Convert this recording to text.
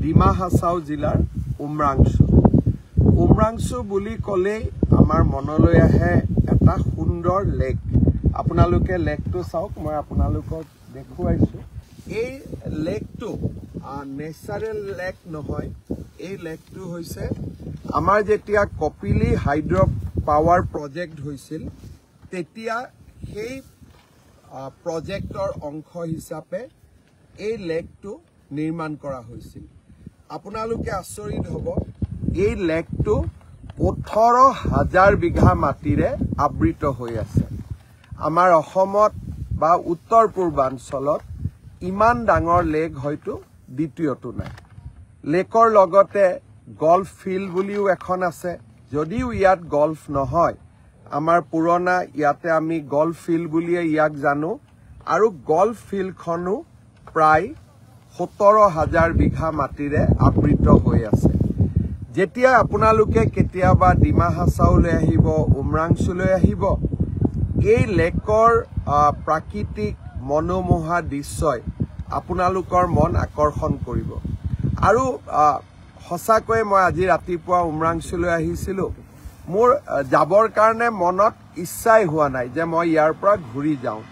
ডিমা হাছাও জিলাৰ উমৰাংচু বুলি ক'লে আমাৰ মনলৈ আহে এটা সুন্দৰ লেক আপোনালোকে লেকটো চাওক মই আপোনালোকক দেখুৱাইছো এই লেকটো নেচাৰেল লেক নহয় এই লেকটো হৈছে আমাৰ যেতিয়া কপিলি হাইড্ৰ পাৱাৰ প্ৰজেক্ট হৈছিল তেতিয়া সেই প্ৰজেক্টৰ অংশ হিচাপে এই লেকটো নিৰ্মাণ কৰা হৈছিল আপোনালোকে আচৰিত হ'ব এই লেকটো 18,000 বিঘা মাটিৰে আবৃত হৈ আছে আমাৰ অসমত বা উত্তৰ পূৰ্বাঞ্চলত ইমান ডাঙৰ লেক হয়তো দ্বিতীয়টো নাই লেকৰ লগতে গল্ফ ফিল্ড বুলিও এখন আছে যদিও ইয়াত গল্ফ নহয় আমাৰ পুৰণা ইয়াতে আমি গল্ফ ফিল্ড বুলিয়ে ইয়াক জানো আৰু গল্ফ ফিল্ডখনো প্ৰায় 17,000 বিঘা মাটিৰে আবৃত হৈ আছে যেতিয়া আপোনালোকে কেতিয়াবা ডিমা হাছাওলৈ আহিব উমৰাংচুলৈ আহিব এই লেকৰ প্ৰাকৃতিক মনোমোহা দৃশ্যই আপোনালোকৰ মন আকৰ্ষণ কৰিব আৰু সঁচাকৈ মই আজি ৰাতিপুৱা উমৰাংচুলৈ আহিছিলোঁ মোৰ যাবৰ কাৰণে মনত ইচ্ছাই হোৱা নাই যে মই ইয়াৰ পৰা ঘূৰি যাওঁ